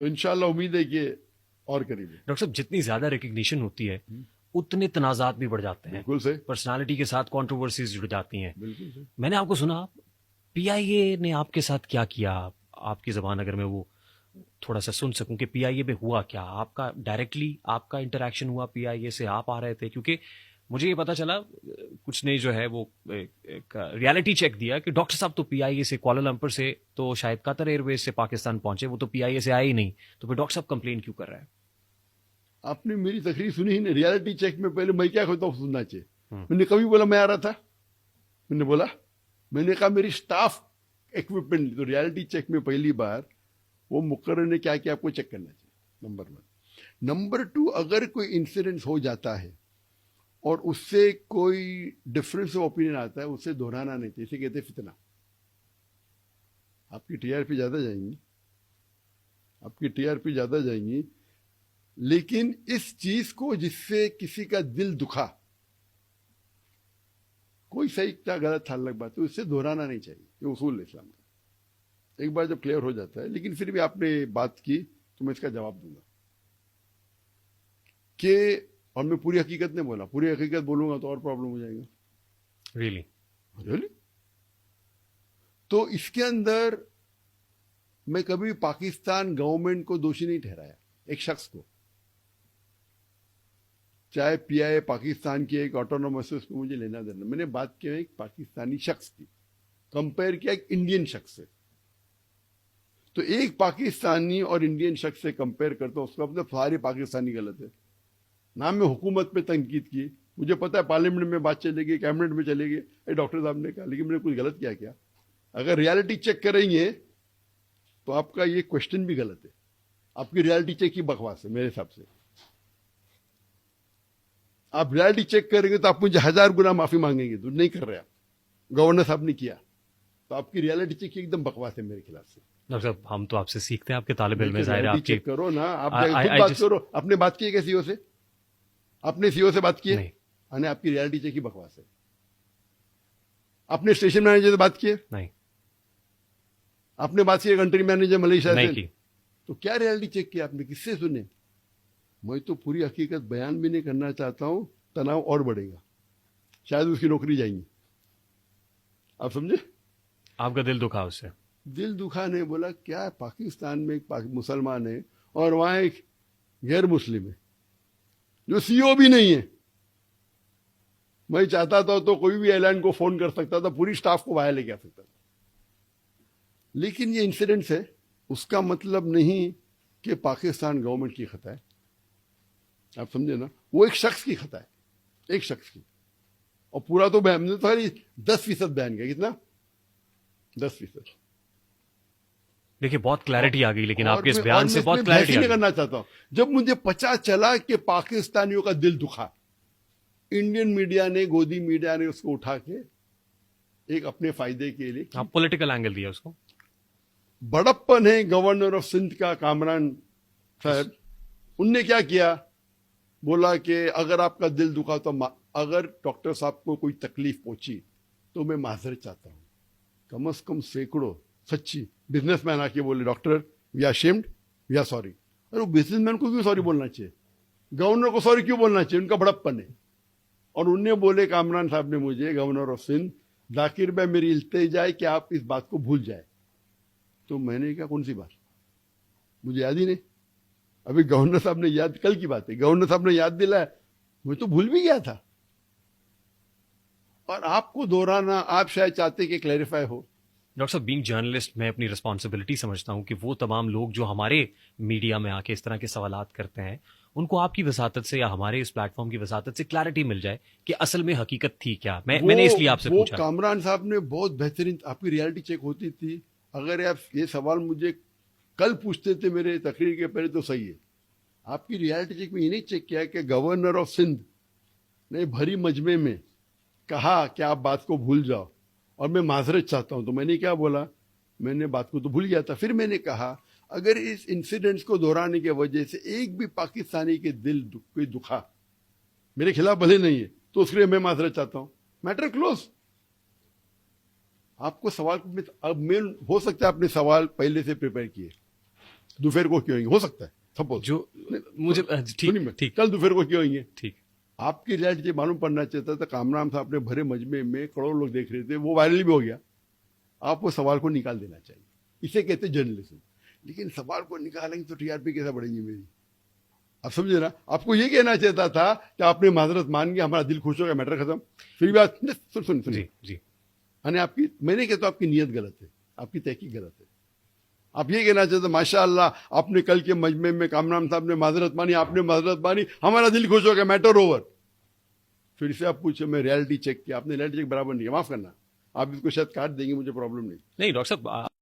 तो इंशाल्लाह उम्मीद है कि और करेंगे। डॉक्टर साहब, जितनी ज्यादा रिकग्निशन होती है उतने तनाजात भी बढ़ जाते हैं, बिल्कुल सही, पर्सनालिटी के साथ कंट्रोवर्सीज जुड़ जाती हैं। बिल्कुल सही। मैंने आपको सुना पीआईए ने आपके साथ क्या किया, आपकी जबान अगर मैं वो थोड़ा सा सुन सकूं कि पीआईए में हुआ क्या, आपका डायरेक्टली आपका इंटरेक्शन हुआ पीआईए से, आप आ रहे थे? क्योंकि मुझे ये पता चला कुछ ने जो है वो एक रियलिटी चेक दिया कि डॉक्टर साहब तो पीआईए से कुआलालंपुर से तो शायद कतर एयरवेज से पाकिस्तान पहुंचे, वो तो पीआईए से आए ही नहीं, तो फिर डॉक्टर साहब कंप्लेन क्यों कर रहे हैं? आपने मेरी तकरीर सुनी ही नहीं। रियलिटी चेक में पहले मैं क्या कहता हूँ सुनना चाहिए। मैंने कभी बोला मैं आ रहा था? मैंने कहा मेरी स्टाफ इक्विपमेंट। तो रियलिटी चेक में पहली बार वो मुकर्रर ने क्या किया आपको चेक करना चाहिए, नंबर 1। नंबर 2, अगर कोई इंसिडेंस हो जाता है और उससे कोई डिफरेंस ऑफ ओपिनियन आता है, उससे दोहराना नहीं चाहिए। इसे कहते हैं फितना। आपकी टीआरपी ज्यादा जाएंगी, लेकिन इस चीज को जिससे किसी का दिल दुखा, कोई सही क्या गलत था अलग बात है, उससे दोहराना नहीं चाहिए। ये उसूल है इस्लाम का। एक बार जब क्लियर हो जाता है, लेकिन फिर भी आपने बात की तो मैं इसका जवाब दूंगा कि, और मैं पूरी हकीकत नहीं बोला, पूरी हकीकत बोलूंगा तो और प्रॉब्लम हो जाएगा। रियली? तो इसके अंदर मैं कभी पाकिस्तान गवर्नमेंट को दोषी नहीं ठहराया, एक शख्स को। चाहे पीआईए पाकिस्तान की एक ऑटोनोमस है, उसको मुझे लेना देना। मैंने बात की एक पाकिस्तानी शख्स की, कंपेयर किया एक इंडियन शख्स से। तो एक पाकिस्तानी और इंडियन शख्स से कंपेयर करता हूं, उसका मतलब सारे पाकिस्तानी गलत है। ना मैं हुकूमत पे तनकीद की, मुझे पता है पार्लियामेंट में बात चलेगी, कैबिनेट में चलेगी, डॉक्टर साहब ने कहा, लेकिन मैंने कुछ गलत किया क्या? अगर रियलिटी चेक करेंगे तो आपका ये क्वेश्चन भी गलत है। आपकी रियलिटी चेक की बकवास है मेरे हिसाब से। आप रियलिटी चेक करेंगे तो आप मुझे 1000 गुना माफी मांगेंगे, तो नहीं कर रहे आप। गवर्नर साहब ने किया, तो आपकी रियलिटी चेक की एकदम बकवास है मेरे खिलाफ से। डॉक्टर साहब, हम तो आपसे सीखते हैं, आपके तालिब इल्म में, जाहिर है आपकी। चेक करो ना, आप खुद बात करो। आपने बात की है क्या सीओ से? आपने सीओ से बात की है? नहीं। आपकी रियलिटी चेक की बकवास है। आपने स्टेशन मैनेजर से बात की है? नहीं। आपने बात की कंट्री मैनेजर मलेशिया से? नहीं की। तो क्या रियलिटी चेक किया आपने? किससे सुने? मैं तो पूरी हकीकत बयान भी नहीं करना चाहता हूं, तनाव और बढ़ेगा, शायद उसकी नौकरी जाएंगी। आप समझे? आपका दिल दुखा उससे? दिल दुखा नहीं, बोला क्या है, पाकिस्तान में एक मुसलमान है और वहां एक गैर मुस्लिम है जो सीओ भी नहीं है। मैं चाहता था तो कोई भी एयरलाइन को फोन कर सकता था, पूरी स्टाफ को बाहर लेके आ सकता था। लेकिन ये इंसिडेंट्स है, उसका मतलब नहीं कि पाकिस्तान गवर्नमेंट की खता है। आप समझे ना? वो एक शख्स की खता है, एक शख्स की। और पूरा तो हमने तो खाली 10% बयान किया। कितना? 10%। देखिए, बहुत क्लैरिटी आ गई, लेकिन आपके इस बयान से बहुत क्लैरिटी नहीं करना चाहता हूं। जब मुझे पता चला कि पाकिस्तानियों का दिल दुखा, इंडियन मीडिया ने, गोदी मीडिया ने उसको उठा के एक अपने फायदे के लिए, आप पॉलिटिकल एंगल दिया उसको। बड़प्पन है गवर्नर ऑफ सिंध का कामरान साहब, उनने क्या किया, बोला कि अगर आपका दिल दुखा तो अगर डॉक्टर साहब को कोई तकलीफ पहुंची तो मैं माजरत चाहता हूं। कम से कम सैकड़ों सच्ची बिजनेसमैन आके बोले, doctor we are shamed, we are sorry. अरे वो बिजनेसमैन को क्यों सॉरी बोलना चाहिए? गवर्नर को सॉरी क्यों बोलना चाहिए? उनका बड़प्पन है। और उनने बोले, कामरान साहब ने मुझे, गवर्नर ऑफ सिंध, जाकिर भाई मेरी इल्तिजा है कि आप इस बात को भूल जाए। तो मैंने कहा कौन सी बात? मुझे याद ही नहीं। अभी गवर्नर साहब ने याद, कल की बात है, गवर्नर साहब ने याद दिलाया, मैं तो भूल भी गया था। और आपको दोहराना, आप शायद चाहते कि क्लैरिफाई हो। डॉक्टर साहब, बीइंग जर्नलिस्ट, मैं अपनी रिस्पॉन्सिबिलिटी समझता हूं कि वो तमाम लोग जो हमारे मीडिया में आके इस तरह के सवालात करते हैं, उनको आपकी वसातत से या हमारे इस प्लेटफॉर्म की वसातत से क्लैरिटी मिल जाए कि असल में हकीकत थी क्या। मैंने इसलिए आपसे पूछा। कामरान साहब ने बहुत बेहतरीन, आपकी रियलिटी चेक होती थी। अगर आप ये सवाल मुझे कल पूछते थे मेरे तकरीर के पहले तो सही है। आपकी रियलिटी चेक में ये नहीं चेक किया कि गवर्नर ऑफ सिंध ने भरी मजमे में कहा कि आप बात को भूल जाओ और मैं माजरत चाहता हूं। तो मैंने क्या बोला? मैंने बात को तो भूल गया था। फिर मैंने कहा अगर इस इंसिडेंट्स को दोहराने की वजह से एक भी पाकिस्तानी के दिल कोई दुखा, मेरे खिलाफ भले नहीं है, तो उसके लिए मैं माजरत चाहता हूं। Matter close. आपको सवाल, अब मैं, हो सकता है आपने सवाल पहले से प्रिपेयर किए, दोपहर को क्यों होंगे, हो सकता है सपोज जो मुझे सुनिए, ठीक ठीक कल दोपहर को क्यों होंगे। ठीक। आपकी रियलिटी मालूम पड़ना चाहता था, कामरान साहब अपने भरे मजमे में करोड़ों लोग देख रहे थे, वो वायरल भी हो गया। आप वो सवाल को निकाल देना चाहिए, इसे कहते जर्नलिज्म। लेकिन सवाल को निकालेंगे तो टीआरपी कैसा बढ़ेगी मेरी, आप समझे ना। आपको ये कहना चाहता था कि आपने माजरत मान गया, हमारा दिल खुश हो गया, मैटर खत्म। फिर भी आप सुन जी जी यानी आपकी, मैंने कहता आपकी नीयत गलत है, आपकी तहकीक गलत है। आप ये कहना चाहते माशाअल्लाह आपने कल के मजमे में कामरान साहब ने माजरत मानी, आपने माजरत मानी, हमारा दिल खुश हो गया, मैटर ओवर। फिर से आप पूछे मैं रियलिटी चेक किया, आपने रियलिटी चेक बराबर नहीं किया, माफ करना, आप इसको शायद काट देंगे, मुझे प्रॉब्लम नहीं। नहीं डॉक्टर साहब